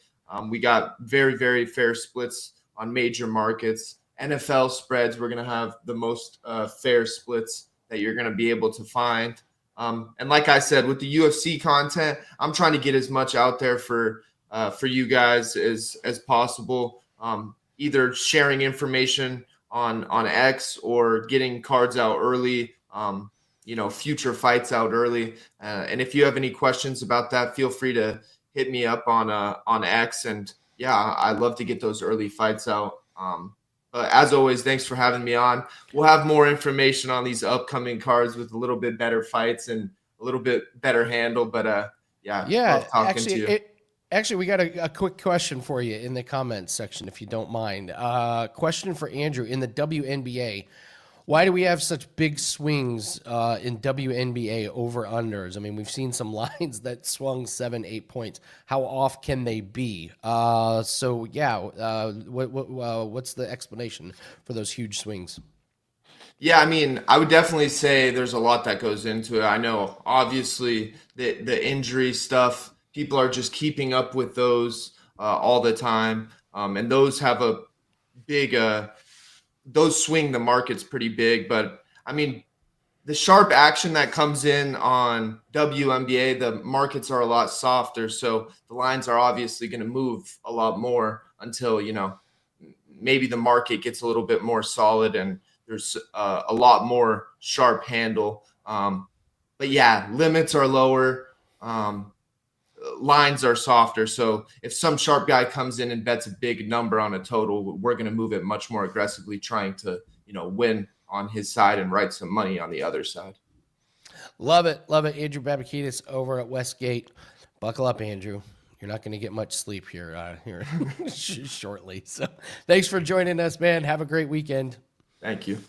Speaker 5: We got very, very fair splits on major markets. NFL spreads, we're going to have the most fair splits that you're going to be able to find. And like I said, with the UFC content, I'm trying to get as much out there for you guys as possible. Either sharing information on X or getting cards out early. future fights out early. And if you have any questions about that, feel free to hit me up on X. And yeah, I'd love to get those early fights out. But as always, thanks for having me on. We'll have more information on these upcoming cards with a little bit better fights and a little bit better handle. But yeah, love talking to you.
Speaker 1: Actually, we got a quick question for you in the comments section, if you don't mind. Question for Andrew. In the WNBA, why do we have such big swings in WNBA over-unders? I mean, we've seen some lines that swung 7-8 points. How off can they be? What's the explanation for those huge swings?
Speaker 5: Yeah, I mean, I would definitely say there's a lot that goes into it. I know, obviously, the injury stuff, people are just keeping up with those all the time. And those have a big those swing the markets pretty big. But, I mean, the sharp action that comes in on WNBA, the markets are a lot softer. So the lines are obviously going to move a lot more until, maybe the market gets a little bit more solid and there's a lot more sharp handle. But yeah, limits are lower. Lines are softer. So if some sharp guy comes in and bets a big number on a total, we're going to move it much more aggressively, trying to, win on his side and write some money on the other side.
Speaker 1: Love it. Love it. Andrew Babakitis over at Westgate. Buckle up, Andrew. You're not going to get much sleep here shortly. So thanks for joining us, man. Have a great weekend.
Speaker 5: Thank you.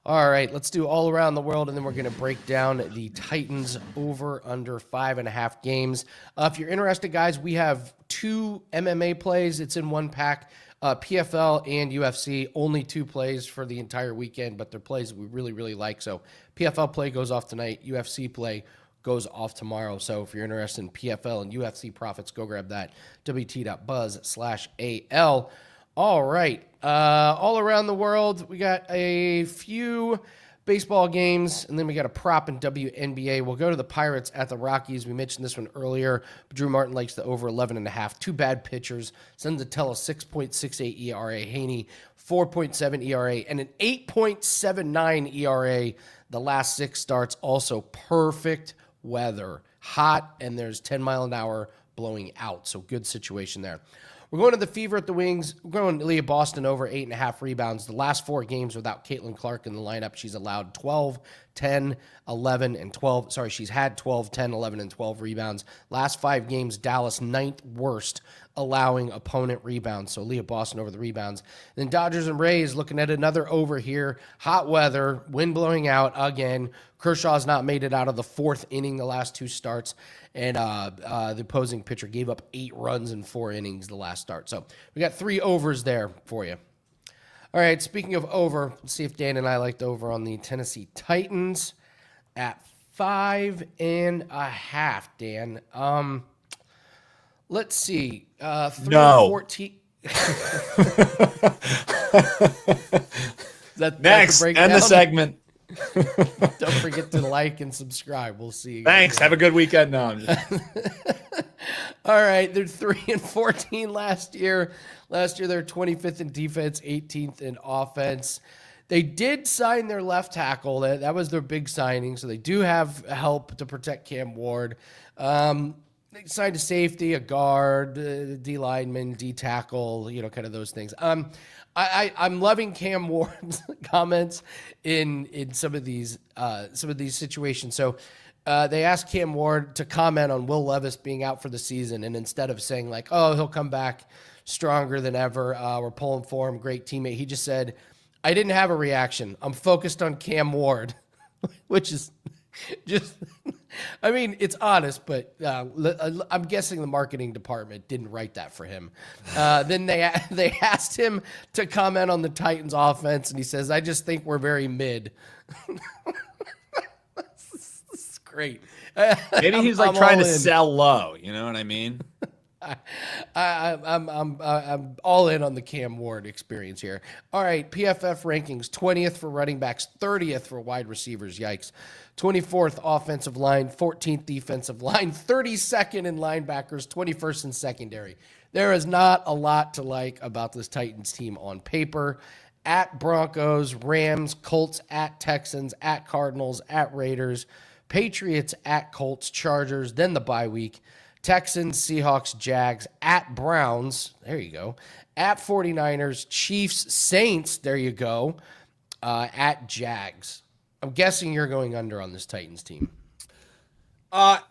Speaker 1: All right, let's do all around the world, and then we're going to break down the Titans over under 5.5 games. If you're interested, guys, we have 2 MMA plays. It's in one pack. PFL and UFC, only 2 plays for the entire weekend, but they're plays we really, really like. So PFL play goes off tonight. UFC play goes off tomorrow. So if you're interested in PFL and UFC profits, go grab that. WT.buzz/AL. All right. All around the world, we got a few baseball games, and then we got a prop in WNBA. We'll go to the Pirates at the Rockies. We mentioned this one earlier. Drew Martin likes the over 11.5. 2 bad pitchers. Senzatella, 6.68 ERA. Haney, 4.7 ERA. And an 8.79 ERA the last 6 starts. Also perfect weather. Hot, and there's 10 mile an hour blowing out. So good situation there. We're going to the Fever at the Wings. We're going to Leah Boston over 8.5 rebounds. The last 4 games without Caitlin Clark in the lineup, she's allowed 12, 10, 11, and 12. Sorry, she's had 12, 10, 11, and 12 rebounds. Last 5 games, Dallas 9th worst allowing opponent rebounds. So Leah Boston over the rebounds. Then Dodgers and Rays looking at another over here. Hot weather, wind blowing out again. Kershaw's not made it out of the 4th inning the last 2 starts. And the opposing pitcher gave up 8 runs in 4 innings the last start. So we got 3 overs there for you. All right, speaking of over, let's see if Dan and I liked over on the Tennessee Titans at 5.5, Dan. Let's see. 3-14.
Speaker 6: Next, end the segment.
Speaker 1: Don't forget to like and subscribe. We'll see you.
Speaker 6: Thanks. Have a good weekend. No, I'm just...
Speaker 1: All right. They're 3-14 last year. Last year, they're 25th in defense, 18th in offense. They did sign their left tackle. That was their big signing. So they do have help to protect Cam Ward. They signed a safety, a guard, D lineman, D tackle, kind of those things. I'm loving Cam Ward's comments in some of these situations. So they asked Cam Ward to comment on Will Levis being out for the season, and instead of saying like, "Oh, he'll come back stronger than ever, we're pulling for him, great teammate," he just said, "I didn't have a reaction. I'm focused on Cam Ward," which is just. I mean, it's honest, but I'm guessing the marketing department didn't write that for him. Then they asked him to comment on the Titans offense, and he says, "I just think we're very mid." This is great.
Speaker 6: Maybe he's trying to sell low. You know what I mean?
Speaker 1: I'm all in on the Cam Ward experience here. All right, PFF rankings: 20th for running backs, 30th for wide receivers. Yikes. 24th offensive line, 14th defensive line, 32nd in linebackers, 21st in secondary. There is not a lot to like about this Titans team on paper. at Broncos, Rams, Colts, at Texans, at Cardinals, at Raiders, Patriots, at Colts, Chargers, then the bye week, Texans, Seahawks, Jags, at Browns, there you go, at 49ers, Chiefs, Saints, there you go, at Jags. I'm guessing you're going under on this Titans team.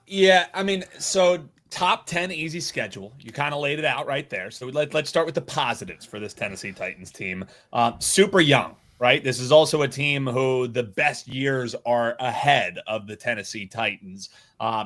Speaker 6: Yeah, I mean, so top 10 easy schedule. You kind of laid it out right there. So let's start with the positives for this Tennessee Titans team. Super young, right? This is also a team who the best years are ahead of the Tennessee Titans.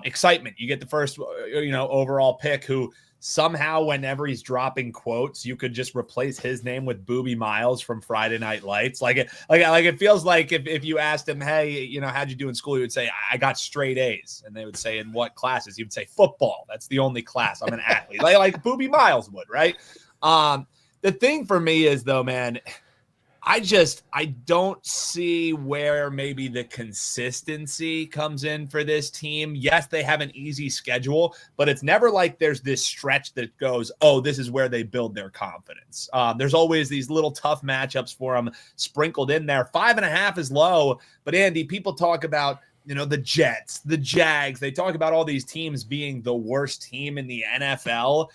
Speaker 6: Excitement. You get the first, overall pick who somehow whenever he's dropping quotes, you could just replace his name with Boobie Miles from Friday Night Lights. Like it feels like if you asked him, hey, how'd you do in school? He would say, I got straight A's. And they would say, in what classes? He would say football. That's the only class. I'm an athlete. like Boobie Miles would, right? The thing for me is though, man, I don't see where maybe the consistency comes in for this team. Yes, they have an easy schedule, but it's never like there's this stretch that goes, oh, this is where they build their confidence. There's always these little tough matchups for them sprinkled in there. 5.5 is low, but Andy, people talk about, the Jets, the Jags. They talk about all these teams being the worst team in the NFL.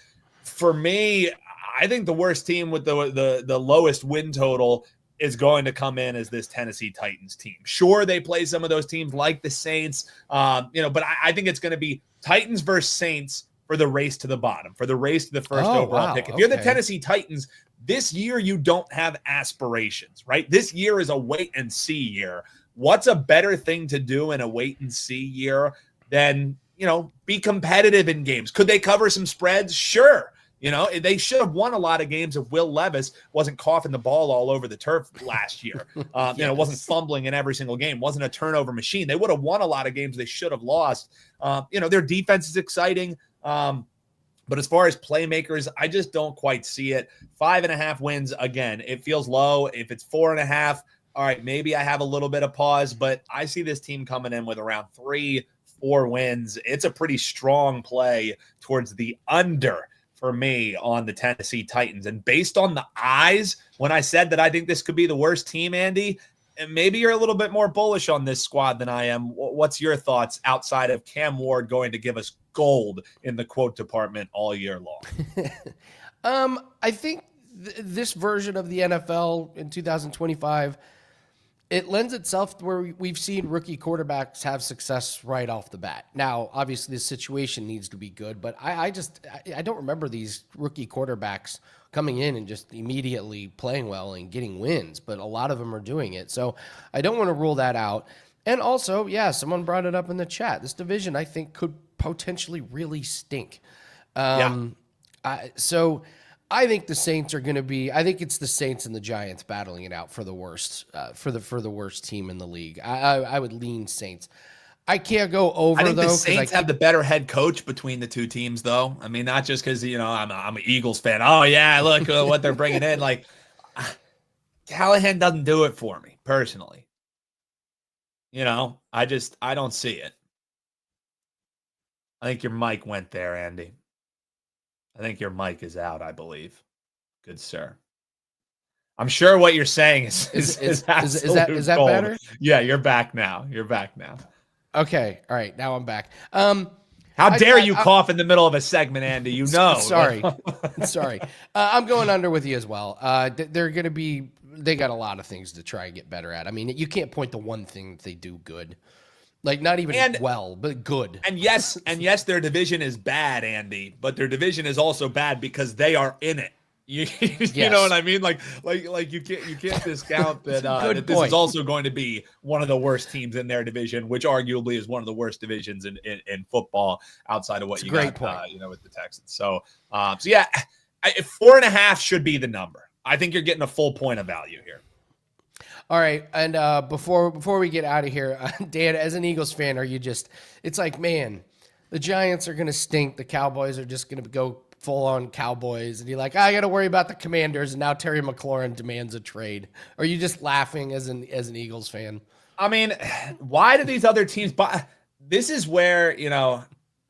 Speaker 6: For me, I think the worst team with the lowest win total is going to come in as this Tennessee Titans team. Sure, they play some of those teams like the Saints, but I think it's going to be Titans versus Saints for the race to the bottom, for the race to the first overall pick. If you're the Tennessee Titans, this year you don't have aspirations, right? This year is a wait and see year. What's a better thing to do in a wait and see year than, be competitive in games? Could they cover some spreads? Sure. They should have won a lot of games if Will Levis wasn't coughing the ball all over the turf last year. Yes. Wasn't fumbling in every single game, wasn't a turnover machine. They would have won a lot of games they should have lost. Their defense is exciting. But as far as playmakers, I just don't quite see it. 5.5 wins, again, it feels low. If it's 4.5, all right, maybe I have a little bit of pause, but I see this team coming in with around 3-4 wins. It's a pretty strong play towards the under for me on the Tennessee Titans. And based on the eyes, when I said that I think this could be the worst team, Andy, and maybe you're a little bit more bullish on this squad than I am. What's your thoughts outside of Cam Ward going to give us gold in the quote department all year long?
Speaker 1: I think this version of the NFL in 2025, it lends itself to where we've seen rookie quarterbacks have success right off the bat. Now, obviously, the situation needs to be good, but I don't remember these rookie quarterbacks coming in and just immediately playing well and getting wins, but a lot of them are doing it. So I don't want to rule that out. And also, someone brought it up in the chat. This division, I think, could potentially really stink. So I think the Saints are going to be. I think it's the Saints and the Giants battling it out for the worst, for the worst team in the league. I would lean Saints. I can't go over.
Speaker 6: I think the Saints have the better head coach between the two teams, though. I mean, not just because I'm an Eagles fan. Oh yeah, look what they're bringing in. Like Callahan doesn't do it for me personally. I don't see it. I think your mic went there, Andy. I think your mic is out, I believe. Good sir. I'm sure what you're saying is that
Speaker 1: gold. Better?
Speaker 6: Yeah, you're back now.
Speaker 1: Okay. All right. Now I'm back.
Speaker 6: How dare you cough in the middle of a segment, Andy?
Speaker 1: Sorry. I'm going under with you as well. They got a lot of things to try and get better at. I mean, you can't point to one thing that they do good. Like not even but good.
Speaker 6: And yes, their division is bad, Andy, but their division is also bad because they are in it. You know what I mean? Like you can't discount that this is also going to be one of the worst teams in their division, which arguably is one of the worst divisions in football outside of what with the Texans. So 4.5 should be the number. I think you're getting a full point of value here.
Speaker 1: All right, and before we get out of here, Dan, as an Eagles fan, are you just – it's like, man, the Giants are going to stink. The Cowboys are just going to go full-on Cowboys. And you're like, I got to worry about the Commanders, and now Terry McLaurin demands a trade. Are you just laughing as an Eagles fan?
Speaker 6: I mean, why do these other teams – this is where,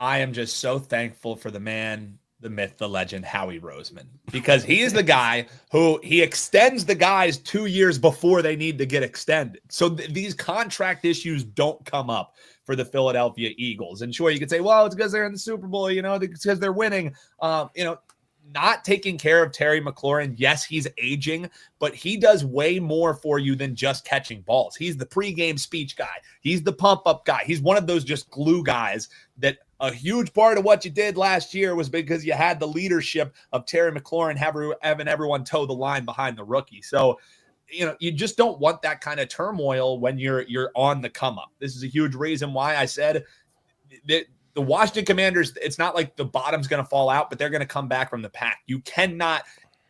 Speaker 6: I am just so thankful for the man the myth, the legend, Howie Roseman, because he is the guy who he extends the guys 2 years before they need to get extended. So these contract issues don't come up for the Philadelphia Eagles. And sure, you could say, well, it's because they're in the Super Bowl, it's because they're winning. Not taking care of Terry McLaurin. Yes, he's aging, but he does way more for you than just catching balls. He's the pregame speech guy. He's the pump up guy. He's one of those just glue guys that a huge part of what you did last year was because you had the leadership of Terry McLaurin having everyone toe the line behind the rookie. So, you just don't want that kind of turmoil when you're on the come up. This is a huge reason why I said that the Washington Commanders, it's not like the bottom's going to fall out, but they're going to come back from the pack. You cannot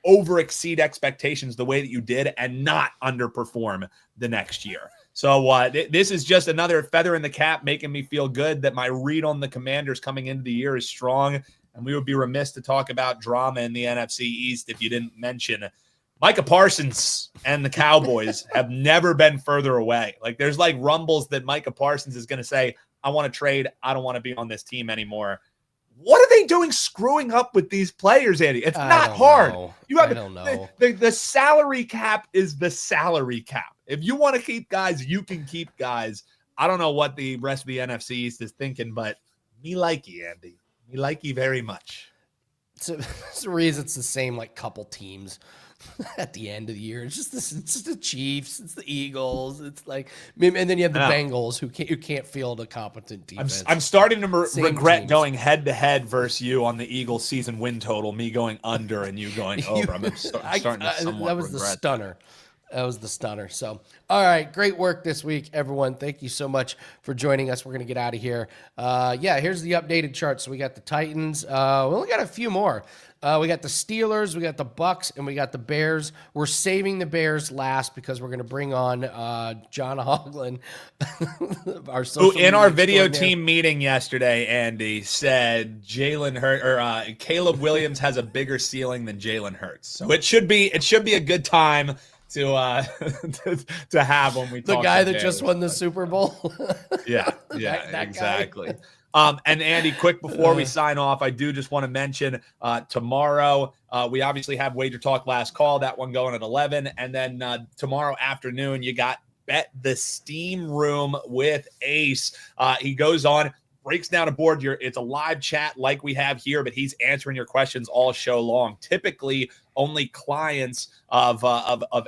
Speaker 6: over exceed expectations the way that you did and not underperform the next year. So this is just another feather in the cap, making me feel good that my read on the Commanders coming into the year is strong. And we would be remiss to talk about drama in the NFC East if you didn't mention Micah Parsons and the Cowboys have never been further away. Like, there's like rumbles that Micah Parsons is going to say, I want to trade. I don't want to be on this team anymore. What are they doing screwing up with these players, Andy? It's not hard.
Speaker 1: I don't know.
Speaker 6: The salary cap is the salary cap. If you want to keep guys, you can keep guys. I don't know what the rest of the NFC East is thinking, but me like you, Andy. Me like you very much.
Speaker 1: So it's the reason it's the same like couple teams at the end of the year. It's just the Chiefs, it's the Eagles, it's like, and then you have the Bengals who can't field a competent defense.
Speaker 6: I'm starting to regret going head to head versus you on the Eagles season win total. Me going under and you going over. I'm starting to somewhat
Speaker 1: that was
Speaker 6: regret
Speaker 1: the stunner. That was the stunner. So, all right, great work this week, everyone. Thank you so much for joining us. We're going to get out of here. Here's the updated chart. So we got the Titans. We only got a few more. We got the Steelers, we got the Bucks, and we got the Bears. We're saving the Bears last because we're going to bring on John Hoglund, our social
Speaker 6: in our video
Speaker 1: extraordinaire.
Speaker 6: team meeting yesterday. Andy said Jalen Hurts or Caleb Williams has a bigger ceiling than Jalen Hurts, so it should be a good time to have when we
Speaker 1: the
Speaker 6: talk
Speaker 1: guy
Speaker 6: to
Speaker 1: that just won the Super Bowl.
Speaker 6: that exactly. And Andy, quick before we sign off, I do just want to mention tomorrow we obviously have Wager Talk Last Call, that one going at 11, and then tomorrow afternoon you got Bet the Steam Room with Ace. He goes on, breaks down a board. It's a live chat like we have here, but he's answering your questions all show long. Typically, only clients of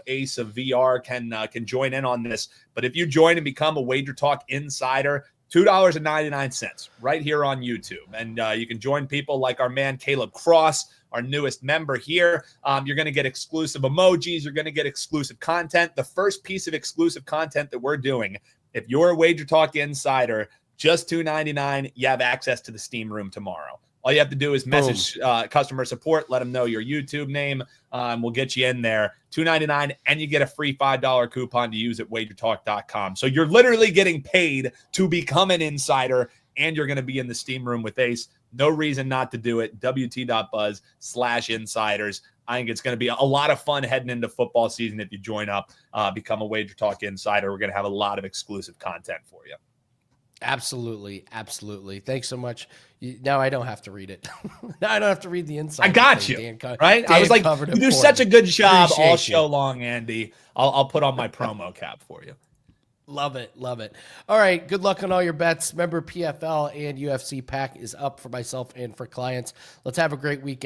Speaker 6: Ace of VR can join in on this. But if you join and become a Wager Talk Insider, $2.99 right here on YouTube. And you can join people like our man Caleb Cross, our newest member here. You're going to get exclusive emojis. You're going to get exclusive content. The first piece of exclusive content that we're doing, if you're a Wager Talk Insider, just $2.99, you have access to the Steam Room tomorrow. All you have to do is message customer support, let them know your YouTube name, and we'll get you in there. $2.99, and you get a free $5 coupon to use at wagertalk.com. So you're literally getting paid to become an insider, and you're going to be in the Steam Room with Ace. No reason not to do it. WT.buzz/insiders. I think it's going to be a lot of fun heading into football season if you join up, become a Wager Talk Insider. We're going to have a lot of exclusive content for you.
Speaker 1: Absolutely. Thanks so much. Now I don't have to read it. Now I don't have to read the inside.
Speaker 6: I got you, right? I was like, you do such a good job all show long, Andy. I'll put on my promo cap for you.
Speaker 1: Love it. All right, good luck on all your bets. Remember, PFL and UFC pack is up for myself and for clients. Let's have a great weekend.